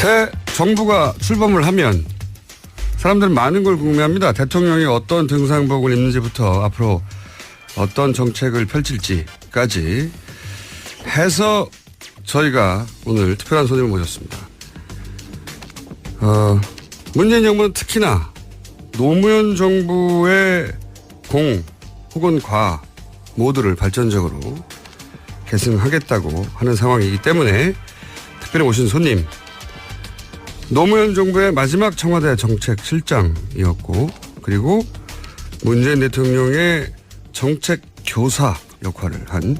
새 정부가 출범을 하면 사람들은 많은 걸 궁금해합니다. 대통령이 어떤 등산복을 입는지부터 앞으로 어떤 정책을 펼칠지까지 해서 저희가 오늘 특별한 손님을 모셨습니다. 문재인 정부는 특히나 노무현 정부의 공 혹은 과 모두를 발전적으로 계승하겠다고 하는 상황이기 때문에 특별히 오신 손님, 노무현 정부의 마지막 청와대 정책실장이었고 그리고 문재인 대통령의 정책 교사 역할을 한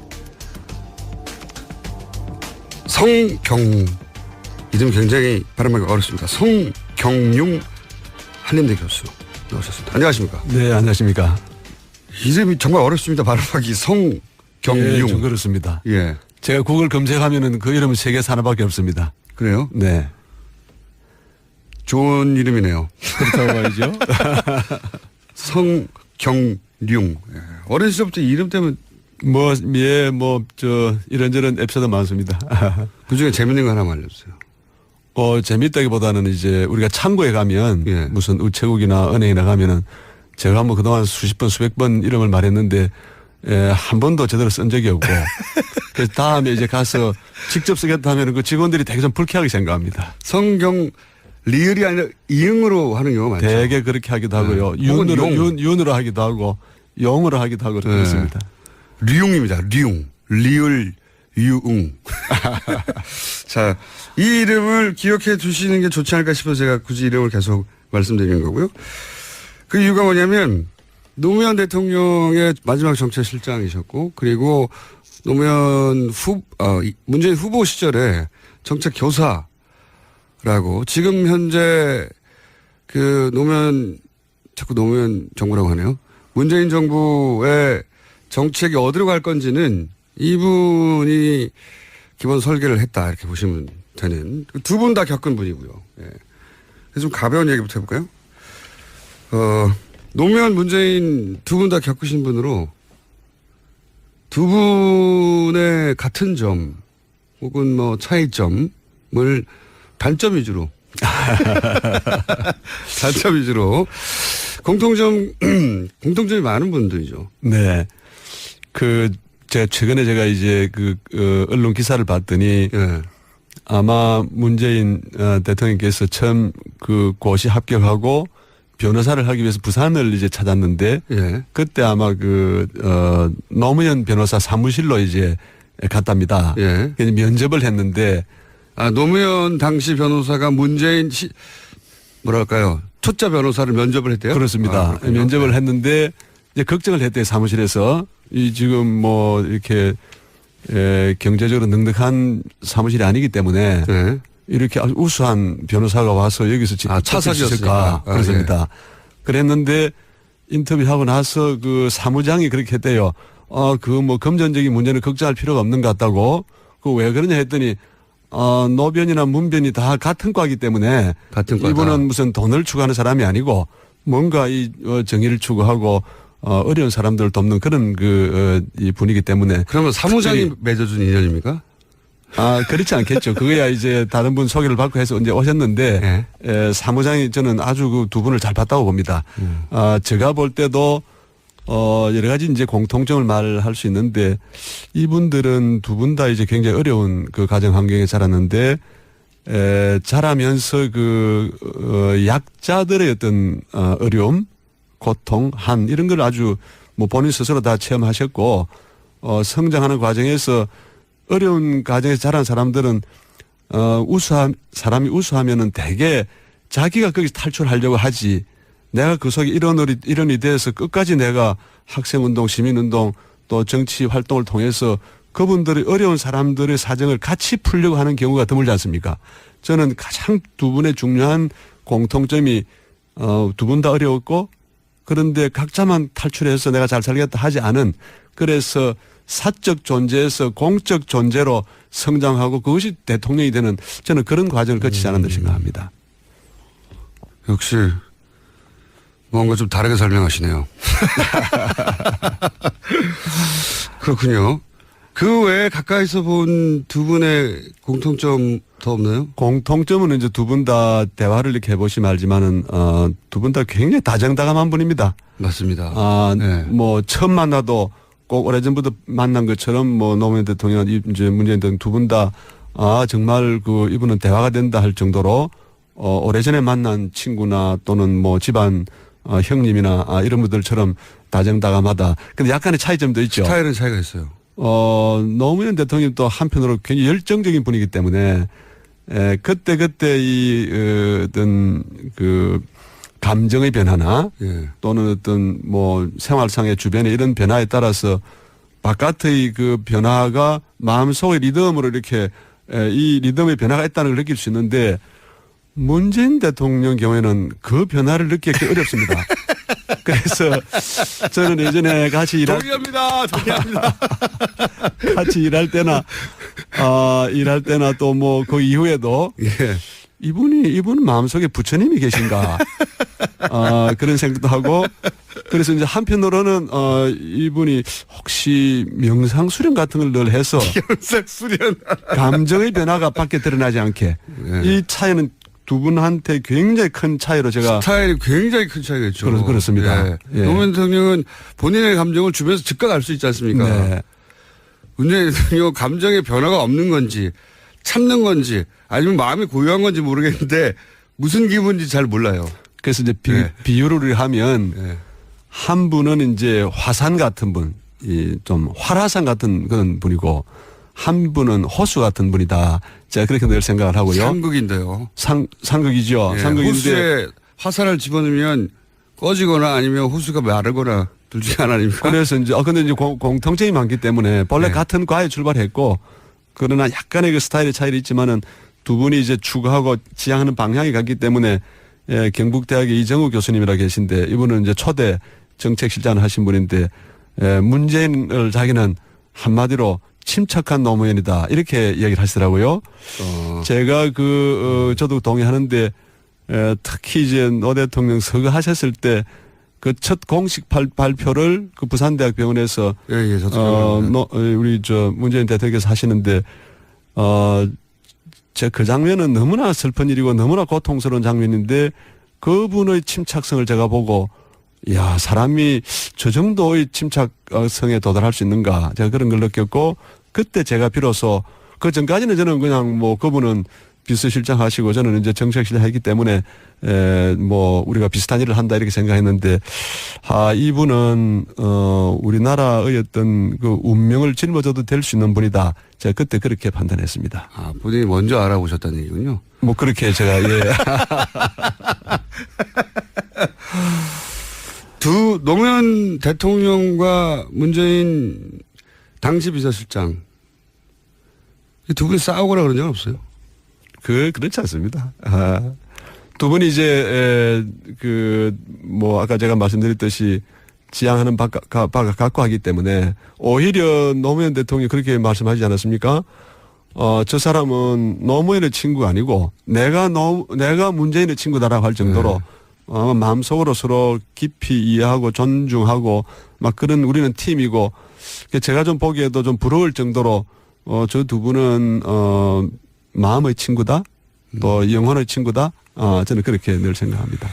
성경, 이름 굉장히 발음하기 어렵습니다. 성경융 한림대 교수 나오셨습니다. 안녕하십니까? 네, 안녕하십니까? 이름이 정말 어렵습니다. 발음하기. 성경융. 예, 좀 그렇습니다. 예. 제가 구글 검색하면은 그 이름은 세계 하나밖에 없습니다. 그래요? 네. 좋은 이름이네요. 그렇다고 봐야죠. 성경융. 예. 어린 시절부터 이름 때문에 이런저런 에피소드 많습니다. 그 중에 재밌는 거 하나만 알려주세요. 재밌다기보다는 이제 우리가 창고에 가면 예. 무슨 우체국이나 은행이나 가면은 제가 뭐 그동안 수십 번, 수백 번 이름을 말했는데 한 번도 제대로 쓴 적이 없고 그래서 다음에 이제 가서 직접 쓰겠다 하면 그 직원들이 되게 좀 불쾌하게 생각합니다. 성경 리을이 아니라 이응으로 하는 경우가 많죠. 되게 그렇게 하기도 하고요. 네. 윤으로 하기도 하고 용으로 하기도 하고 그렇습니다. 류웅입니다. 류웅. 리을 유웅. 자, 이 이름을 기억해 주시는 게 좋지 않을까 싶어서 제가 굳이 이름을 계속 말씀드리는 거고요. 그 이유가 뭐냐면 노무현 대통령의 마지막 정책실장이셨고 그리고 문재인 후보 시절에 정책 교사라고 지금 현재 자꾸 노무현 정부라고 하네요. 문재인 정부의 정책이 어디로 갈 건지는 이분이 기본 설계를 했다 이렇게 보시면 되는 두 분 다 겪은 분이고요. 예. 그래서 좀 가벼운 얘기부터 해볼까요? 노무현 문재인 두 분 다 겪으신 분으로 두 분의 같은 점 혹은 뭐 차이점을 단점 위주로 공통점이 많은 분들이죠. 네. 제가 이제 언론 기사를 봤더니 예. 아마 문재인 대통령께서 처음 고시 합격하고 변호사를 하기 위해서 부산을 이제 찾았는데 예. 그때 아마 노무현 변호사 사무실로 이제 갔답니다. 예. 그래서 면접을 했는데 노무현 당시 변호사가 문재인 초짜 변호사를 면접을 했대요? 그렇습니다. 면접을 했는데 이제 걱정을 했대요. 사무실에서. 지금 이렇게 경제적으로 넉넉한 사무실이 아니기 때문에 네. 이렇게 아주 우수한 변호사가 와서 여기서 차사지였을까? 그렇습니다. 네. 그랬는데 인터뷰하고 나서 사무장이 그렇게 했대요. 금전적인 문제는 걱정할 필요가 없는 것 같다고. 왜 그러냐 했더니 노변이나 문변이 다 같은 과이기 때문에 이분은 무슨 돈을 추구하는 사람이 아니고 뭔가 정의를 추구하고 어려운 사람들을 돕는 그런 이 분이기 때문에. 그러면 사무장이 맺어준 인연입니까? 그렇지 않겠죠. 그거야 이제 다른 분 소개를 받고 해서 이제 오셨는데, 네. 사무장이 저는 아주 두 분을 잘 봤다고 봅니다. 제가 볼 때도, 여러 가지 이제 공통점을 말할 수 있는데, 이분들은 두 분 다 이제 굉장히 어려운 가정 환경에 자랐는데, 자라면서 약자들의 어떤, 어려움, 고통, 이런 걸 아주 본인 스스로 다 체험하셨고, 성장하는 과정에서 어려운 가정에서 자란 사람들은, 사람이 우수하면은 대개 자기가 거기서 탈출하려고 하지, 내가 그 속에 일원이 돼서 끝까지 내가 학생운동, 시민운동 또 정치 활동을 통해서 그분들의 어려운 사람들의 사정을 같이 풀려고 하는 경우가 드물지 않습니까? 저는 가장 두 분의 중요한 공통점이, 두 분 다 어려웠고, 그런데 각자만 탈출해서 내가 잘 살겠다 하지 않은, 그래서 사적 존재에서 공적 존재로 성장하고 그것이 대통령이 되는, 저는 그런 과정을 거치지 않았나 생각합니다. 역시 뭔가 좀 다르게 설명하시네요. 그렇군요. 그 외에 가까이서 본 두 분의 공통점 더 없나요? 공통점은 이제 두 분 다 대화를 이렇게 해보시면 알지만은, 두 분 다 굉장히 다정다감한 분입니다. 맞습니다. 네. 뭐, 처음 만나도 꼭 오래전부터 만난 것처럼 뭐, 노무현 대통령, 이제 문재인 대통령 두 분 다, 정말 이분은 대화가 된다 할 정도로, 오래전에 만난 친구나 또는 뭐 집안, 형님이나, 이런 분들처럼 다정다감하다. 근데 약간의 차이점도 있죠. 스타일은 차이가 있어요. 노무현 대통령 또 한편으로 굉장히 열정적인 분이기 때문에, 그때 어떤 감정의 변화나 예. 또는 어떤 뭐 생활상의 주변의 이런 변화에 따라서 바깥의 그 변화가 마음속의 리듬으로 이렇게 이 리듬의 변화가 있다는 걸 느낄 수 있는데 문재인 대통령 경우에는 그 변화를 느끼기 어렵습니다. 그래서 저는 예전에 같이 동의합니다. 같이 일할 때나 또 뭐 그 이후에도 예. 이분 마음속에 부처님이 계신가 그런 생각도 하고 그래서 이제 한편으로는 이분이 혹시 명상 수련 같은 걸 늘 해서 명상 수련 감정의 변화가 밖에 드러나지 않게 예. 이 차이는 두 분한테 굉장히 큰 차이로 제가 스타일이 굉장히 큰 차이가 있죠. 그렇습니다. 예. 예. 노무현 대통령은 본인의 감정을 주변에서 즉각 알 수 있지 않습니까? 네. 문재인 대통령은 감정의 변화가 없는 건지 참는 건지 아니면 마음이 고요한 건지 모르겠는데 무슨 기분인지 잘 몰라요. 그래서 이제 네. 비유를 하면 예. 한 분은 이제 화산 같은 분, 좀 활화산 같은 그런 분이고 한 분은 호수 같은 분이다. 제가 그렇게 늘 생각을 하고요. 상극인데요. 상극이죠. 예. 상극인데 호수에 화산을 집어넣으면 꺼지거나 아니면 호수가 마르거나 둘 중에 하나 아닙니까? 그래서 이제 근데 이제 공통점이 많기 때문에 본래 네. 같은 과에 출발했고 그러나 약간의 그 스타일의 차이는 있지만은 두 분이 이제 추구하고 지향하는 방향이 같기 때문에 경북대학의 이정우 교수님이라 계신데 이분은 이제 초대 정책실장을 하신 분인데 문재인을 자기는 한마디로 침착한 노무현이다 이렇게 이야기를 하시더라고요. 제가 저도 동의하는데 특히 이제 노 대통령 서거하셨을 때 그 첫 공식 발표를 그 부산대학 병원에서 예, 저도 우리 문재인 대통령께서 하시는데 제가 그 장면은 너무나 슬픈 일이고 너무나 고통스러운 장면인데 그분의 침착성을 제가 보고 야 사람이 저 정도의 침착성에 도달할 수 있는가 제가 그런 걸 느꼈고 그때 제가 비로소 그 전까지는 저는 그냥 뭐 그분은 비서실장 하시고 저는 이제 정책실장 했기 때문에 뭐 우리가 비슷한 일을 한다 이렇게 생각했는데 이분은 우리나라의 어떤 그 운명을 짊어져도 될 수 있는 분이다. 제가 그때 그렇게 판단했습니다. 본인이 먼저 알아보셨다는 얘기군요. 뭐 그렇게 제가 노무현 대통령과 문재인 당시 비서실장 이 두 분이 싸우거나 그런 적은 없어요? 그렇지 않습니다. 두 분이 이제 뭐 아까 제가 말씀드렸듯이 지향하는 바가 갖고 하기 때문에 오히려 노무현 대통령이 그렇게 말씀하지 않았습니까? 저 사람은 노무현의 친구가 아니고 내가 문재인의 친구다라고 할 정도로 마음속으로 서로 깊이 이해하고 존중하고 막 그런 우리는 팀이고 제가 좀 보기에도 좀 부러울 정도로 저 두 분은 마음의 친구다 또 영혼의 친구다 저는 그렇게 늘 생각합니다.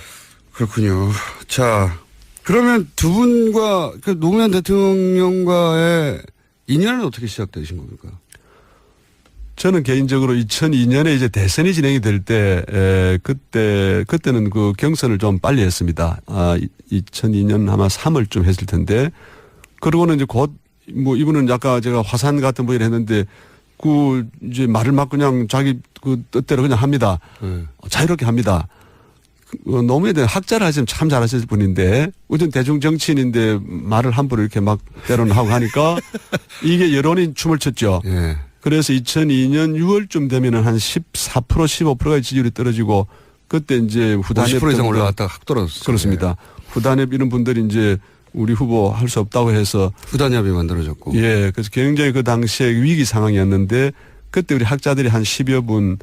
그렇군요. 자 그러면 두 분과 그 노무현 대통령과의 인연은 어떻게 시작되신 겁니까? 저는 개인적으로 2002년에 이제 대선이 진행이 될 때 그때는 그 경선을 좀 빨리 했습니다. 2002년 아마 3월쯤 했을 텐데 그러고는 이제 곧 뭐 이분은 아까 제가 화산 같은 분이라 했는데 그 이제 말을 막 그냥 자기 그 뜻대로 그냥 합니다. 자유롭게 합니다. 노무현에 대한 학자를 하시면 참 잘하실 분인데 우선 대중 정치인인데 말을 함부로 이렇게 막 때로는 하고 하니까 이게 여론이 춤을 췄죠. 예. 그래서 2002년 6월쯤 되면은 한 14% 15%가 지지율이 떨어지고 그때 이제 후단협 50% 이상 올라갔다가 확 떨어졌어요. 그렇습니다. 후단협 이런 분들이 이제 우리 후보 할 수 없다고 해서 후단협이 만들어졌고. 예, 그래서 굉장히 그 당시에 위기 상황이었는데 그때 우리 학자들이 한 10여 분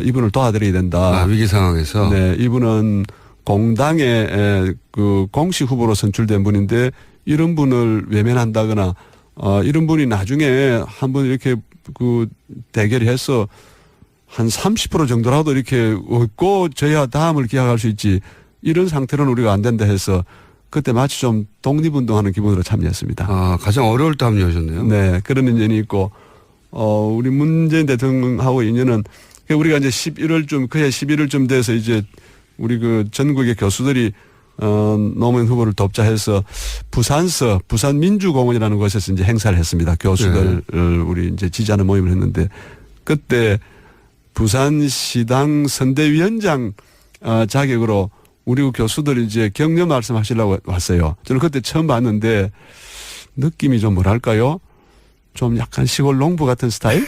이분을 도와드려야 된다. 위기 상황에서. 네, 이분은 공당의 그 공식 후보로 선출된 분인데 이런 분을 외면한다거나 이런 분이 나중에 한번 이렇게 그 대결해서 한 30% 정도라도 이렇게 얻고 저야 다음을 기약할 수 있지 이런 상태로는 우리가 안 된다 해서 그때 마치 좀 독립운동하는 기분으로 참여했습니다. 아, 가장 어려울 때 합류하셨네요. 네, 그런 인연이 있고, 우리 문재인 대통령하고 인연은 우리가 이제 11월쯤, 그해 11월쯤 돼서 이제 우리 그 전국의 교수들이 노무현 후보를 돕자 해서 부산서, 부산민주공원이라는 곳에서 이제 행사를 했습니다. 교수들, 우리 이제 지지하는 모임을 했는데 그때 부산시당 선대위원장 자격으로 우리 교수들이 이제 격려 말씀하시려고 왔어요. 저는 그때 처음 봤는데 느낌이 좀 뭐랄까요? 좀 약간 시골 농부 같은 스타일?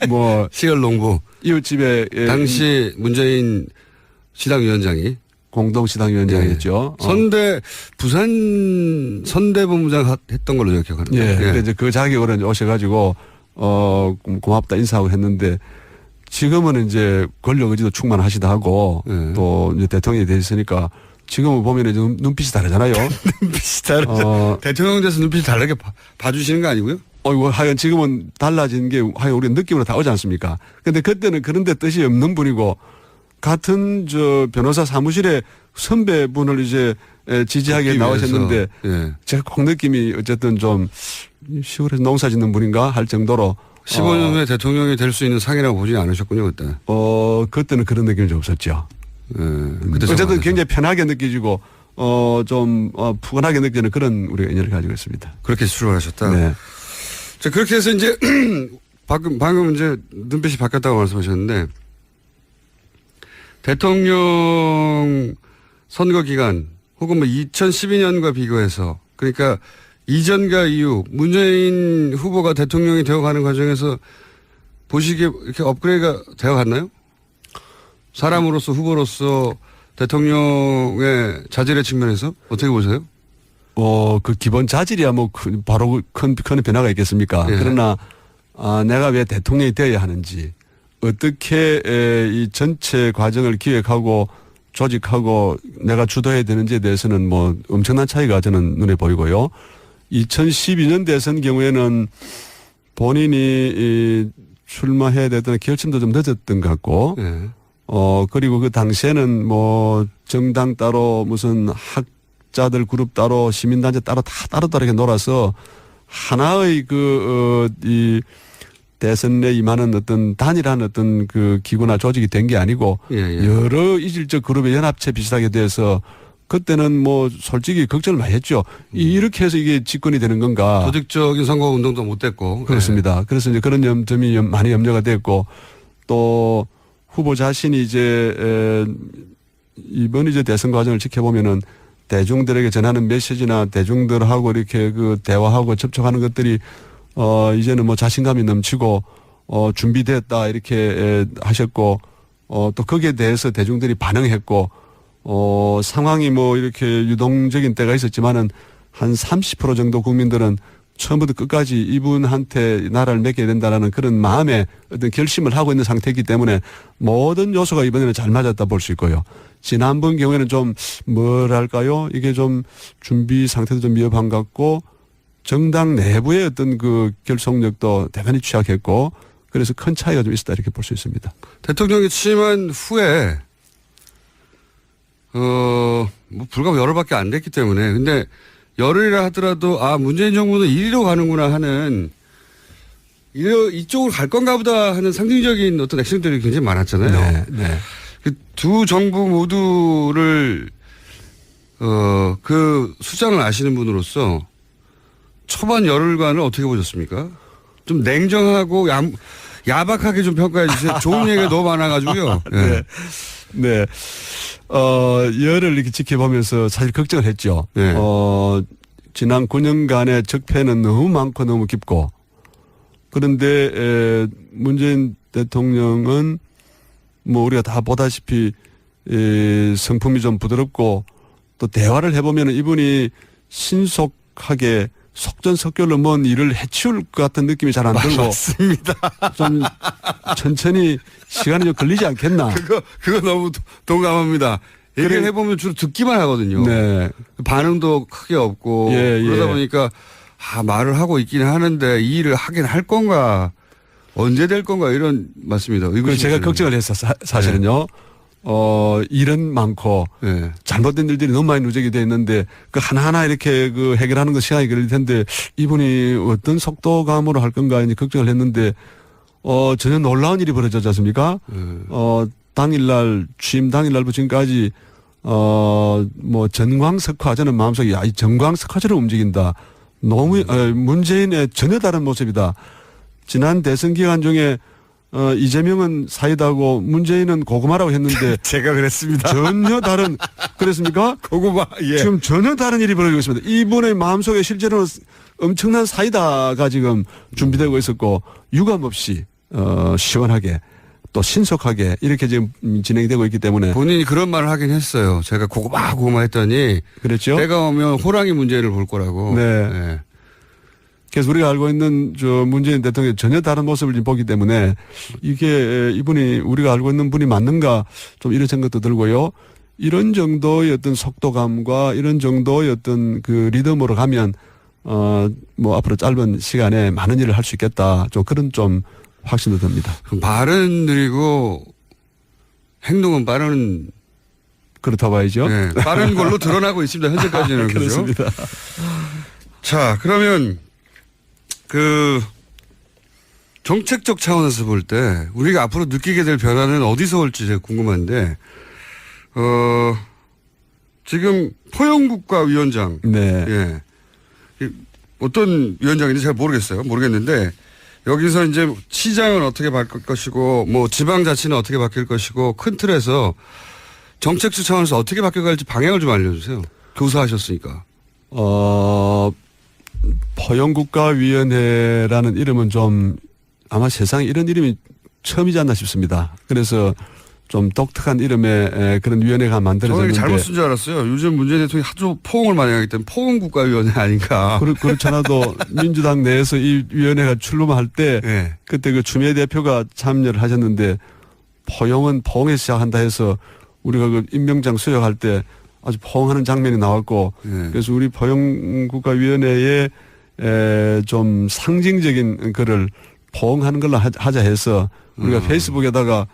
뭐. 시골 농부. 이웃집에. 당시 문재인 시당위원장이. 공동시당위원장이었죠. 부산 선대본부장 했던 걸로 제가 기억하는데. 예. 근데 이제 그 자격으로 이제 오셔가지고, 고맙다 인사하고 했는데 지금은 이제 권력 의지도 충만하시다 하고 또 이제 대통령이 되셨으니까 지금은 보면 이제 눈빛이 다르잖아요. 눈빛이 다르죠. 대통령 돼서 눈빛이 다르게 봐주시는 거 아니고요? 하여간 지금은 달라진 게 하여간 우리 느낌으로 다 오지 않습니까? 근데 그때는 그런데 뜻이 없는 분이고 같은 저 변호사 사무실에 선배분을 이제 지지하게 나오셨는데 제가 꼭 느낌이 어쨌든 좀 시골에서 농사 짓는 분인가 할 정도로 15년 후에 대통령이 될 수 있는 상이라고 보지 않으셨군요, 그때. 그때는 그런 느낌이 좀 없었죠. 그때 어쨌든 굉장히 편하게 느껴지고, 좀, 푸근하게 느끼는 그런 우리가 인연을 가지고 있습니다. 그렇게 출발하셨다? 네. 자, 그렇게 해서 이제, 방금 이제 눈빛이 바뀌었다고 말씀하셨는데, 대통령 선거 기간, 혹은 뭐 2012년과 비교해서, 그러니까 이전과 이후 문재인 후보가 대통령이 되어가는 과정에서 보시기에 이렇게 업그레이드가 되어갔나요? 사람으로서 후보로서 대통령의 자질의 측면에서 어떻게 보세요? 그 기본 자질이야 뭐 바로 큰 변화가 있겠습니까? 예. 그러나 내가 왜 대통령이 되어야 하는지 어떻게 이 전체 과정을 기획하고 조직하고 내가 주도해야 되는지에 대해서는 뭐 엄청난 차이가 저는 눈에 보이고요. 2012년 대선 경우에는 본인이 출마해야 되던 결심도 좀 늦었던 것 같고, 그리고 그 당시에는 뭐 정당 따로 무슨 학자들 그룹 따로 시민단체 따로 다 따로따로 이렇게 놀아서 하나의 이 대선에 임하는 어떤 단일한 어떤 그 기구나 조직이 된 게 아니고 여러 이질적 그룹의 연합체 비슷하게 돼서 그때는 뭐 솔직히 걱정을 많이 했죠. 이렇게 해서 이게 집권이 되는 건가. 조직적인 선거 운동도 못 됐고. 그렇습니다. 그래서 이제 그런 점이 많이 염려가 됐고 또 후보 자신이 이제 이번 이제 대선 과정을 지켜보면은 대중들에게 전하는 메시지나 대중들하고 이렇게 그 대화하고 접촉하는 것들이 이제는 뭐 자신감이 넘치고 준비됐다 이렇게 하셨고 또 거기에 대해서 대중들이 반응했고 상황이 뭐 이렇게 유동적인 때가 있었지만은 한 30% 정도 국민들은 처음부터 끝까지 이분한테 나라를 맡겨야 된다라는 그런 마음의 어떤 결심을 하고 있는 상태이기 때문에 모든 요소가 이번에는 잘 맞았다 볼 수 있고요. 지난번 경우에는 좀 뭐랄까요? 이게 좀 준비 상태도 좀 미흡한 것 같고 정당 내부의 어떤 그 결속력도 대단히 취약했고 그래서 큰 차이가 좀 있었다 이렇게 볼 수 있습니다. 대통령이 취임한 후에 뭐 불과 열흘밖에 안 됐기 때문에 근데 열흘이라 하더라도 문재인 정부는 이리로 가는구나 하는 이쪽으로 갈 건가 보다 하는 상징적인 어떤 액션들이 굉장히 많았잖아요. 네. 두 정부 모두를 그 수장을 아시는 분으로서 초반 열흘간을 어떻게 보셨습니까? 좀 냉정하고 야박하게 좀 평가해 주세요. 좋은 얘기가 너무 많아가지고요. 네. 열을 이렇게 지켜보면서 사실 걱정을 했죠. 지난 9년간의 적폐는 너무 많고 너무 깊고 그런데 문재인 대통령은 뭐 우리가 다 보다시피 성품이 좀 부드럽고 또 대화를 해보면 이분이 신속하게 속전속결로 뭔 일을 해치울 것 같은 느낌이 잘 안 들고 맞습니다. 좀 천천히 시간이 좀 걸리지 않겠나. 그거 너무 동감합니다. 얘기를 해보면 주로 듣기만 하거든요. 네. 반응도 크게 없고 그러다 보니까 말을 하고 있기는 하는데 이 일을 하긴 할 건가 언제 될 건가 이런 말씀입니다. 제가 걱정을 했어 사실은요. 일은 많고 네. 잘못된 일들이 너무 많이 누적이 돼 있는데 그 하나하나 이렇게 그 해결하는 거 시간이 걸릴 텐데 이분이 어떤 속도감으로 할 건가 이제 걱정을 했는데 전혀 놀라운 일이 벌어졌지 않습니까? 당일날 취임 당일날부터 지금까지 뭐 전광석화 저는 마음속에 이 전광석화처럼 움직인다. 너무 문재인의 전혀 다른 모습이다. 지난 대선 기간 중에 이재명은 사이다고 문재인은 고구마라고 했는데 제가 그랬습니다. 전혀 다른 그랬습니까? 고구마. 예. 지금 전혀 다른 일이 벌어지고 있습니다. 이분의 마음속에 실제로는 엄청난 사이다가 지금 준비되고 있었고 유감 없이 시원하게 또 신속하게 이렇게 지금 진행이 되고 있기 때문에 본인이 그런 말을 하긴 했어요. 제가 고구마 했더니 그랬죠. 때가 오면 호랑이 문재인을 볼 거라고. 네. 네. 그래서 우리가 알고 있는 문재인 대통령이 전혀 다른 모습을 보기 때문에 이게 이분이 우리가 알고 있는 분이 맞는가 좀 이런 생각도 들고요. 이런 정도의 어떤 속도감과 이런 정도의 어떤 그 리듬으로 가면 뭐 앞으로 짧은 시간에 많은 일을 할 수 있겠다. 좀 그런 좀 확신도 듭니다. 말은 느리고 행동은 빠른. 그렇다 봐야죠. 네, 빠른 걸로 드러나고 있습니다. 현재까지는. 그렇습니다. 그죠? 자, 그러면 그 정책적 차원에서 볼 때 우리가 앞으로 느끼게 될 변화는 어디서 올지 제가 궁금한데 지금 포용국가위원장 네. 예. 어떤 위원장인지 잘 모르겠는데 여기서 이제 시장은 어떻게 바뀔 것이고 뭐 지방자치는 어떻게 바뀔 것이고 큰 틀에서 정책적 차원에서 어떻게 바뀌어갈지 방향을 좀 알려주세요. 교수하셨으니까. 포용국가위원회라는 이름은 좀 아마 세상에 이런 이름이 처음이지 않나 싶습니다. 그래서 좀 독특한 이름의 그런 위원회가 만들어졌는데. 저는 잘못 쓴 줄 알았어요. 요즘 문재인 대통령이 하도 포옹을 많이 하기 때문에 포옹국가위원회 아닌가. 그렇잖아도 민주당 내에서 이 위원회가 출범할 때 네. 그때 그 추미애 대표가 참여를 하셨는데 포용은 포옹에서 시작한다 해서 우리가 그 임명장 수여할 때 아주 포옹하는 장면이 나왔고 네. 그래서 우리 포용국가위원회에 좀 상징적인 글을 포옹하는 걸로 하자 해서 우리가 페이스북에다가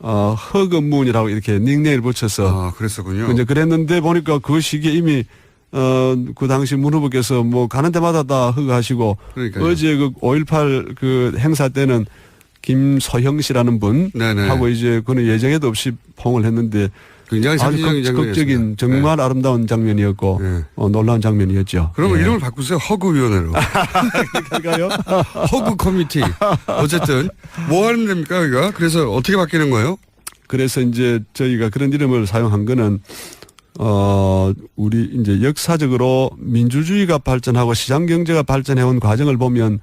허금문이라고 이렇게 닉네임을 붙여서 그랬었군요. 이제 그랬는데 보니까 그 시기에 이미 그 당시 문 후보께서 뭐 가는 데마다 다 허가하시고 그러니까요. 어제 그 5.18 그 행사 때는 김소형 씨라는 분 네네. 하고 이제 그는 예정에도 없이 포옹을 했는데 굉장히 아주 상징적인 극적인 정말 아름다운 장면이었고 네. 놀라운 장면이었죠. 그러면 예. 이름을 바꾸세요. 허그위원회로. 그럴까요? 허그 커미티. 어쨌든 뭐 하는 데입니까 여기가? 그래서 어떻게 바뀌는 거예요? 그래서 이제 저희가 그런 이름을 사용한 거는 우리 이제 역사적으로 민주주의가 발전하고 시장 경제가 발전해 온 과정을 보면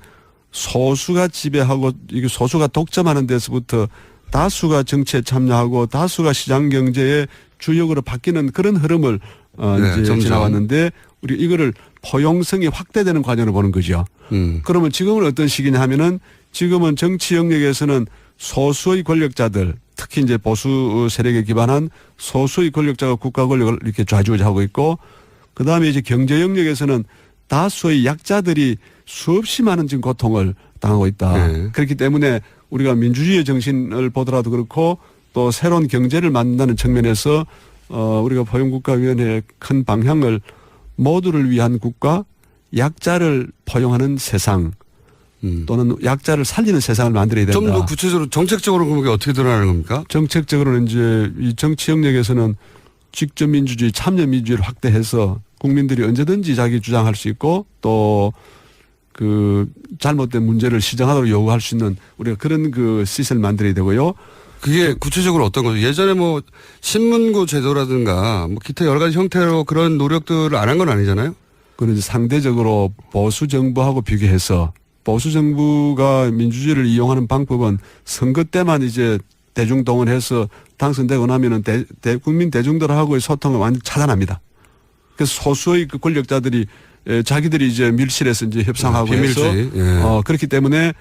소수가 지배하고 이게 소수가 독점하는 데서부터 다수가 정치에 참여하고 다수가 시장 경제의 주역으로 바뀌는 그런 흐름을 이제 점점. 지나왔는데 우리 이거를 포용성이 확대되는 과정을 보는 거죠. 그러면 지금은 어떤 시기냐 하면은 지금은 정치 영역에서는 소수의 권력자들 특히 이제 보수 세력에 기반한 소수의 권력자가 국가 권력을 이렇게 좌지우지하고 있고 그다음에 이제 경제 영역에서는 다수의 약자들이 수없이 많은 지금 고통을 당하고 있다. 네. 그렇기 때문에 우리가 민주주의의 정신을 보더라도 그렇고 또 새로운 경제를 만든다는 측면에서 우리가 포용국가위원회의 큰 방향을 모두를 위한 국가, 약자를 포용하는 세상 또는 약자를 살리는 세상을 만들어야 된다. 좀 더 구체적으로 정책적으로 그게 어떻게 드러나는 겁니까? 정책적으로는 이제 이 정치 영역에서는 직접 민주주의, 참여 민주주의를 확대해서 국민들이 언제든지 자기 주장할 수 있고 또 그 잘못된 문제를 시정하도록 요구할 수 있는 우리가 그런 그 시스템을 만들어야 되고요. 그게 구체적으로 어떤 거죠? 예전에 뭐 신문고 제도라든가 뭐 기타 여러 가지 형태로 그런 노력들을 안 한 건 아니잖아요? 그런 상대적으로 보수 정부하고 비교해서 보수 정부가 민주주의를 이용하는 방법은 선거 때만 이제 대중 동원해서 당선되고 나면은 국민 대중들하고의 소통을 완전히 차단합니다. 그래서 소수의 그 권력자들이 자기들이 이제 밀실에서 이제 협상하고 해서 그렇기 때문에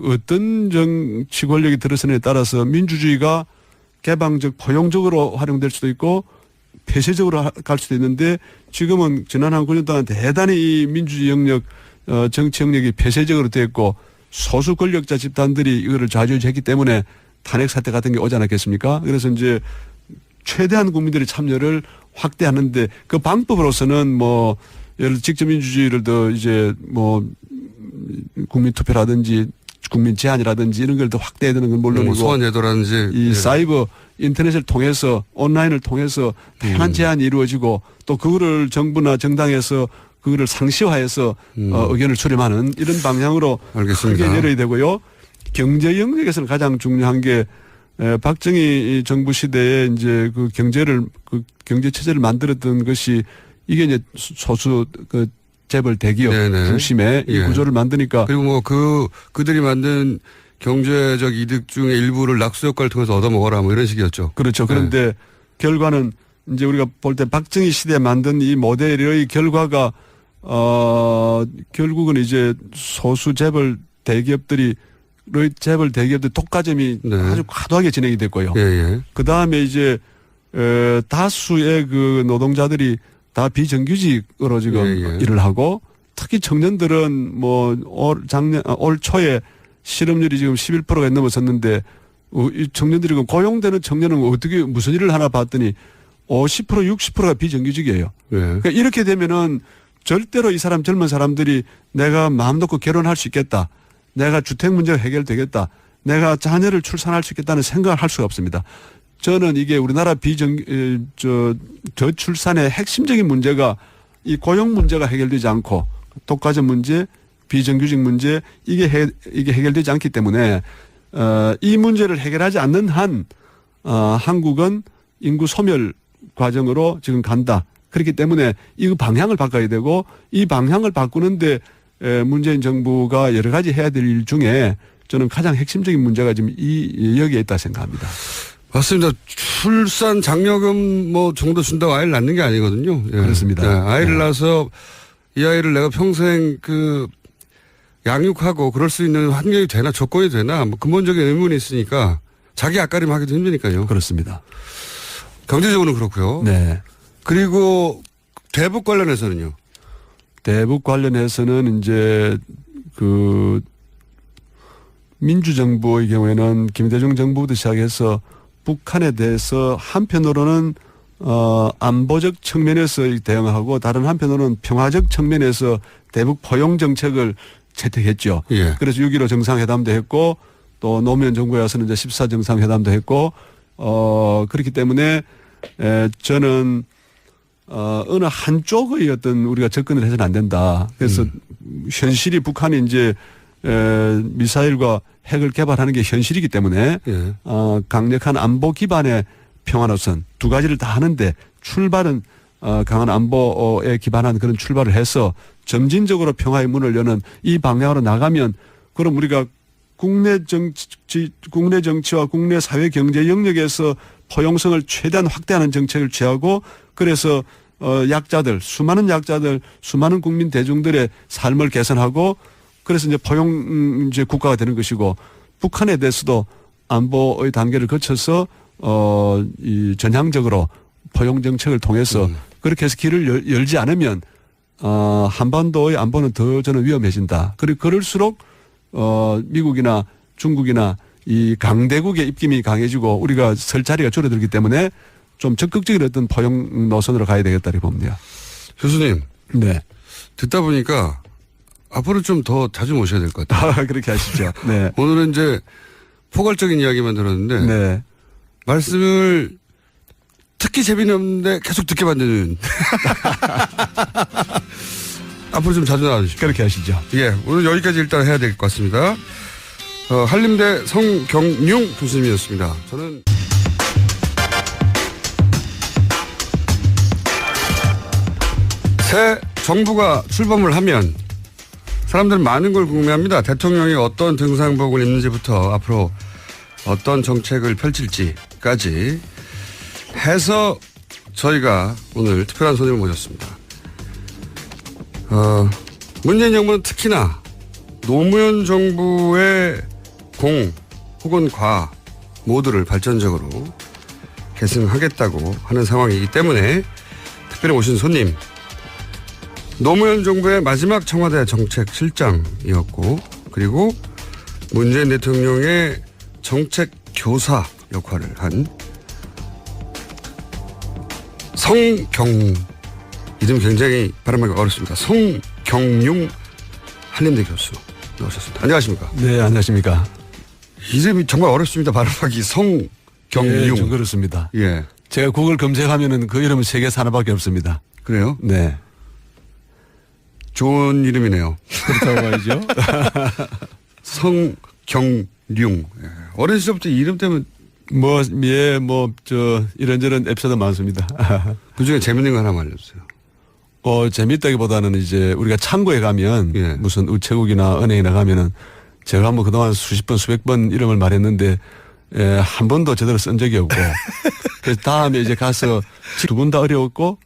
어떤 정치 권력이 들어서느냐에 따라서 민주주의가 개방적 포용적으로 활용될 수도 있고 폐쇄적으로 갈 수도 있는데 지금은 지난 한 9년 동안 대단히 이 민주주의 영역 정치 영역이 폐쇄적으로 됐고 소수 권력자 집단들이 이거를 좌지우지했기 때문에 탄핵 사태 같은 게 오지 않았겠습니까? 그래서 이제 최대한 국민들의 참여를 확대하는데 그 방법으로서는 뭐 예를 들어 직접 민주주의를 더 이제 뭐 국민 투표라든지 국민 제한이라든지 이런 걸 더 확대해야 되는 건 물론이고 소환 제도라든지 이 사이버 인터넷을 통해서 온라인을 통해서 편한 제한이 이루어지고 또 그거를 정부나 정당에서 그거를 상시화해서 의견을 수렴하는 이런 방향으로 알겠습니다. 크게 열어야 되고요. 경제 영역에서는 가장 중요한 게 박정희 정부 시대에 이제 그 경제 체제를 만들었던 것이 이게 이제 소수 그 재벌 대기업 네네. 중심의 이 예. 구조를 만드니까 그리고 뭐 그들이 만든 경제적 이득 중에 일부를 낙수 효과를 통해서 얻어먹어라 뭐 이런 식이었죠. 그렇죠. 그런데 결과는 이제 우리가 볼 때 박정희 시대에 만든 이 모델의 결과가 결국은 이제 소수 재벌 대기업들이 독과점이 네. 아주 과도하게 진행이 됐고요. 예, 예. 그 다음에 이제 다수의 그 노동자들이 다 비정규직으로 지금 예, 예. 일을 하고 특히 청년들은 뭐 올 초에 실업률이 지금 11%가 넘어섰는데 이 청년들이 고용되는 청년은 어떻게 무슨 일을 하나 봤더니 50% 60%가 비정규직이에요. 예. 그러니까 이렇게 되면은 절대로 이 사람 젊은 사람들이 내가 마음 놓고 결혼할 수 있겠다. 내가 주택 문제가 해결되겠다. 내가 자녀를 출산할 수 있겠다는 생각을 할 수가 없습니다. 저는 이게 우리나라 저출산의 핵심적인 문제가 이 고용 문제가 해결되지 않고 독과점 문제, 비정규직 문제 이게 해결되지 않기 때문에 이 문제를 해결하지 않는 한 한국은 인구 소멸 과정으로 지금 간다. 그렇기 때문에 이 방향을 바꿔야 되고 이 방향을 바꾸는데 문재인 정부가 여러 가지 해야 될 일 중에 저는 가장 핵심적인 문제가 지금 여기에 있다 생각합니다. 맞습니다. 출산 장려금 뭐 정도 준다고 아이를 낳는 게 아니거든요. 예. 그렇습니다. 예. 아이를 낳아서 이 아이를 내가 평생 양육하고 그럴 수 있는 환경이 되나 조건이 되나 뭐 근본적인 의문이 있으니까 자기 앞가림 하기도 힘드니까요. 그렇습니다. 경제적으로는 그렇고요. 네. 그리고 대북 관련해서는요. 대북 관련해서는 이제 그 민주정부의 경우에는 김대중 정부부터 시작해서 북한에 대해서 한편으로는 안보적 측면에서 대응하고 다른 한편으로는 평화적 측면에서 대북 포용 정책을 채택했죠. 예. 그래서 6.15 정상회담도 했고 또 노무현 정부에 와서는 이제 14 정상회담도 했고 그렇기 때문에 저는 어느 한쪽의 어떤 우리가 접근을 해서는 안 된다. 그래서 현실이 북한이 이제 미사일과 핵을 개발하는 게 현실이기 때문에 예. 강력한 안보 기반의 평화노선 두 가지를 다 하는데 출발은 강한 안보에 기반한 그런 출발을 해서 점진적으로 평화의 문을 여는 이 방향으로 나가면 그럼 우리가 국내 정치와 국내 사회 경제 영역에서 포용성을 최대한 확대하는 정책을 취하고 그래서 수많은 약자들, 수많은 국민 대중들의 삶을 개선하고 그래서 이제 포용 이제 국가가 되는 것이고 북한에 대해서도 안보의 단계를 거쳐서 이 전향적으로 포용 정책을 통해서 그렇게 해서 길을 열지 않으면 한반도의 안보는 더 저는 위험해진다. 그리고 그럴수록 미국이나 중국이나 이 강대국의 입김이 강해지고 우리가 설 자리가 줄어들기 때문에 좀 적극적인 어떤 포용 노선으로 가야 되겠다 이렇게 봅니다. 교수님. 네. 듣다 보니까 앞으로 좀 더 자주 모셔야 될 것 같아요. 그렇게 하시죠. 네. 오늘은 이제 포괄적인 이야기만 들었는데 네. 말씀을 특히 재미는 없는데 계속 듣게 만드는 앞으로 좀 자주 나와주십시오. 그렇게 하시죠. 예, 오늘 여기까지 일단 해야 될 것 같습니다. 한림대 성경융 교수님이었습니다. 저는 새 정부가 출범을 하면 사람들은 많은 걸 궁금해합니다. 대통령이 어떤 등산복을 입는지부터 앞으로 어떤 정책을 펼칠지까지 해서 저희가 오늘 특별한 손님을 모셨습니다. 문재인 정부는 특히나 노무현 정부의 공 혹은 과 모두를 발전적으로 계승하겠다고 하는 상황이기 때문에 특별히 오신 손님 노무현 정부의 마지막 청와대 정책실장이었고 그리고 문재인 대통령의 정책교사 역할을 한 성경 이름 굉장히 발음하기 어렵습니다. 성경융 한림대 교수 나오셨습니다. 안녕하십니까? 네, 안녕하십니까? 이름이 정말 어렵습니다. 발음하기 성경융. 예, 좀 그렇습니다. 예. 제가 구글 검색하면은 그 이름은 세계에서 하나밖에 없습니다. 그래요? 네. 좋은 이름이네요. 그렇다고 봐야죠. 성경융. 예. 어린 시절부터 이름 때문에 이런저런 에피소드 많습니다. 그 중에 재밌는 거 하나만 알려주세요. 재밌다기보다는 이제 우리가 창고에 가면 예. 무슨 우체국이나 은행이나 가면은 제가 뭐 그동안 수십 번, 수백 번 이름을 말했는데 한 번도 제대로 쓴 적이 없고 그래서 다음에 이제 가서 두 분 다 어려웠고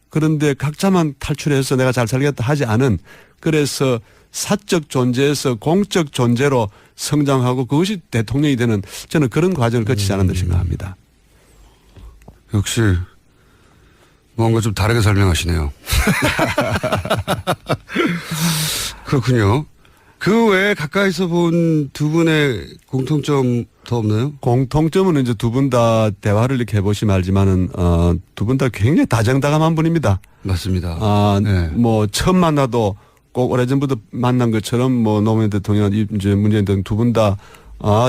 그런데 각자만 탈출해서 내가 잘 살겠다 하지 않은 그래서 사적 존재에서 공적 존재로 성장하고 그것이 대통령이 되는 저는 그런 과정을 거치지 않았나 생각합니다. 역시 뭔가 좀 다르게 설명하시네요. 그렇군요. 그 외에 가까이서 본 두 분의 공통점 더 없나요? 공통점은 이제 두 분 다 대화를 이렇게 해보시면 알지만은 두 분 다 굉장히 다정다감한 분입니다. 맞습니다. 네. 뭐 처음 만나도 꼭 오래전부터 만난 것처럼 뭐 노무현 대통령 이제 문재인 대통령 두 분 다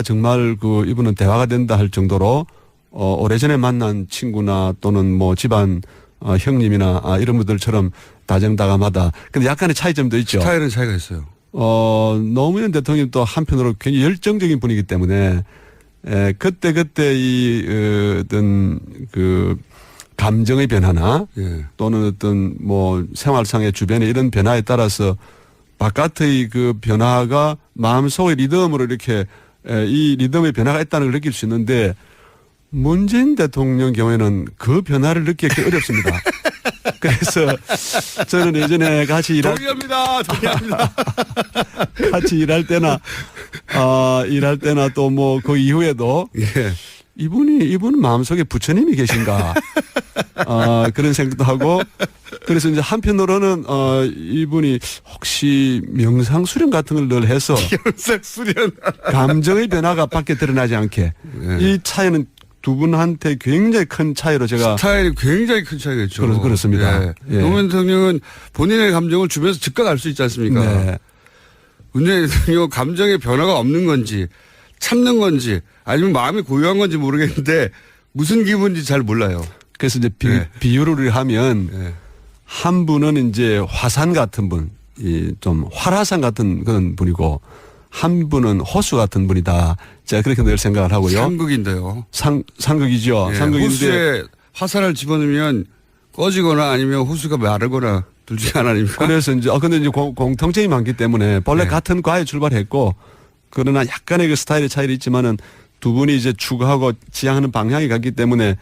정말 그 이분은 대화가 된다 할 정도로 오래전에 만난 친구나 또는 뭐 집안 형님이나 이런 분들처럼 다정다감하다. 근데 약간의 차이점도 있죠. 스타일은 차이가 있어요. 노무현 대통령이 또 한편으로 굉장히 열정적인 분이기 때문에 그때 어떤 그 감정의 변화나 예. 또는 어떤 뭐 생활상의 주변의 이런 변화에 따라서 바깥의 그 변화가 마음속의 리듬으로 이렇게 이 리듬의 변화가 있다는 걸 느낄 수 있는데 문재인 대통령 경우에는 그 변화를 느끼기 어렵습니다. 그래서 저는 예전에 같이 동의합니다. 같이 일할 때나 또 뭐 그 이후에도 예. 이분은 마음속에 부처님이 계신가 그런 생각도 하고 그래서 이제 한편으로는 이분이 혹시 명상 수련 같은 걸 늘 해서 명상 수련 감정의 변화가 밖에 드러나지 않게 예. 이 차이는 두 분한테 굉장히 큰 차이로 제가 스타일이 굉장히 큰 차이가 있죠. 그렇습니다. 예. 예. 노무현 대통령은 본인의 감정을 주변에서 즉각 알 수 있지 않습니까? 네. 문재인 대통령 감정의 변화가 없는 건지 참는 건지 아니면 마음이 고요한 건지 모르겠는데 무슨 기분인지 잘 몰라요. 그래서 이제 예. 비유를 하면 예. 한 분은 이제 화산 같은 분, 좀 활화산 같은 그런 분이고 한 분은 호수 같은 분이다. 제가 그렇게 늘 생각을 하고요. 상극인데요. 상극이죠. 예. 상극인데 호수에 화살을 집어넣으면 꺼지거나 아니면 호수가 마르거나 둘 중에 하나 아닙니까? 그래서 이제 근데 이제 공통점이 많기 때문에 본래 네. 같은 과에 출발했고 그러나 약간의 그 스타일의 차이는 있지만은 두 분이 이제 추구하고 지향하는 방향이 같기 때문에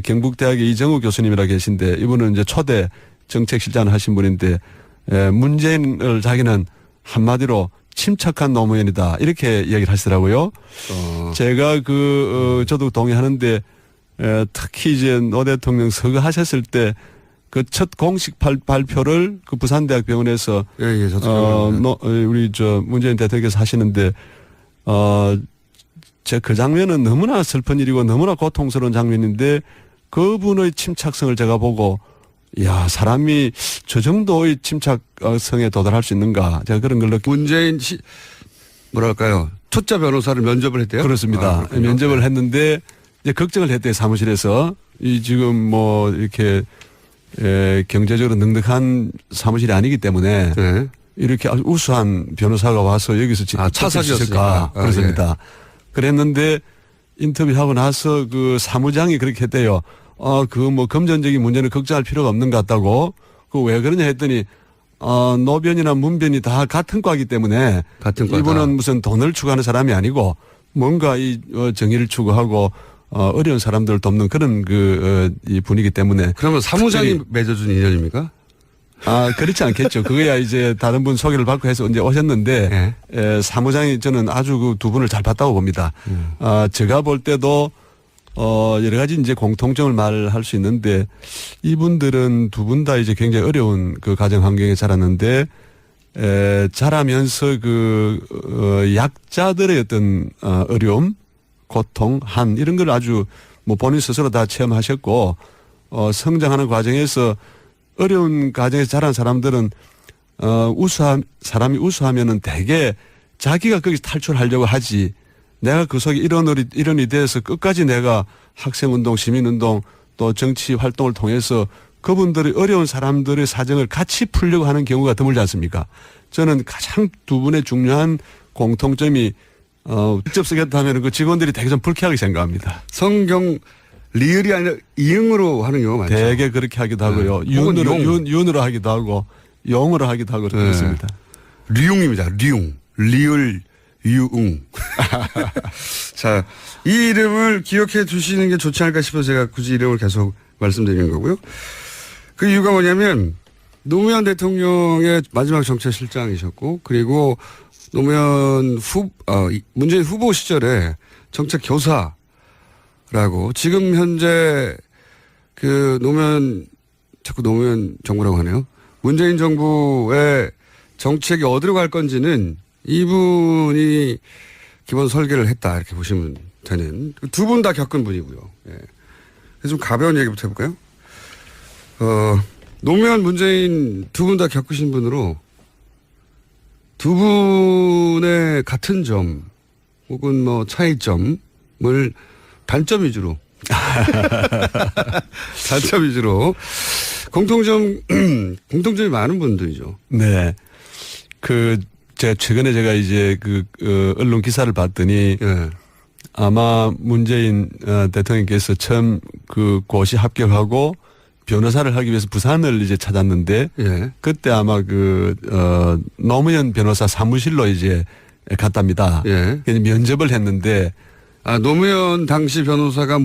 경북대학의 이정우 교수님이라 계신데 이분은 이제 초대 정책실장을 하신 분인데 문재인을 자기는 한마디로 침착한 노무현이다 이렇게 얘기를 하시더라고요. 제가 저도 동의하는데 특히 이제 노 대통령 서거하셨을 때 그 첫 공식 발표를 그 부산대학병원에서 예, 저도 우리 문재인 대통령께서 하시는데 제 그 장면은 너무나 슬픈 일이고 너무나 고통스러운 장면인데 그분의 침착성을 제가 보고 야 사람이 저 정도의 침착성에 도달할 수 있는가 제가 그런 걸 문재인 뭐랄까요 초짜 변호사를 면접을 했대요. 그렇습니다. 면접을 했는데 이제 걱정을 했대요 사무실에서 이 지금 뭐 이렇게 경제적으로 넉넉한 사무실이 아니기 때문에 네. 이렇게 아주 우수한 변호사가 와서 여기서 차사셨을까 그렇습니다. 예. 그랬는데 인터뷰하고 나서 그 사무장이 그렇게 했대요. 그 뭐 금전적인 문제는 걱정할 필요가 없는 것 같다고. 그 왜 그러냐 했더니 노변이나 문변이 다 같은 과이기 때문에 같은 과다. 이분은 무슨 돈을 추구하는 사람이 아니고 뭔가 이 정의를 추구하고 어려운 사람들을 돕는 그런 이 분이기 때문에. 그러면 사무장이 맺어준 인연입니까? 그렇지 않겠죠. 그거야 이제 다른 분 소개를 받고 해서 이제 오셨는데, 사무장이 저는 아주 그 두 분을 잘 봤다고 봅니다. 제가 볼 때도 여러 가지 이제 공통점을 말할 수 있는데 이분들은 두 분 다 이제 굉장히 어려운 그 가정 환경에 자랐는데 자라면서 약자들의 어떤 어려움, 고통, 한 이런 걸 아주 뭐 본인 스스로 다 체험하셨고 성장하는 과정에서 어려운 가정에서 자란 사람들은 사람이 우수하면은 대개 자기가 거기서 탈출하려고 하지 내가 그 속에 일원이 돼서 끝까지 내가 학생운동, 시민운동 또 정치 활동을 통해서 그분들의 어려운 사람들의 사정을 같이 풀려고 하는 경우가 드물지 않습니까? 저는 가장 두 분의 중요한 공통점이 직접 쓰겠다 하면 그 직원들이 되게 좀 불쾌하게 생각합니다. 성경 리을이 아니라 이응으로 하는 경우가 많죠. 되게 그렇게 하기도 하고요. 네. 혹은 윤으로 하기도 하고 영어로 하기도 하고 그렇습니다. 류웅입니다. 류웅. 리을 유웅. 자, 이 이름을 기억해 두시는 게 좋지 않을까 싶어서 제가 굳이 이름을 계속 말씀드리는 거고요. 그 이유가 뭐냐면 노무현 대통령의 마지막 정책실장이셨고 그리고 문재인 후보 시절에 정책 교사라고 지금 현재 자꾸 노무현 정부라고 하네요. 문재인 정부의 정책이 어디로 갈 건지는 이분이 기본 설계를 했다 이렇게 보시면 되는 두 분 다 겪은 분이고요. 예. 그래서 좀 가벼운 얘기부터 해볼까요? 노무현 문재인 두 분 다 겪으신 분으로 두 분의 같은 점 혹은 뭐 차이점을 단점 위주로 공통점이 많은 분들이죠. 네. 제가 최근에 이제 언론 기사를 봤더니 예. 아마 문재인 대통령께서 처음 고시 합격하고 변호사를 하기 위해서 부산을 이제 찾았는데 예. 그때 아마 노무현 변호사 사무실로 이제 갔답니다. 예. 그래서 면접을 했는데 노무현 당시 변호사가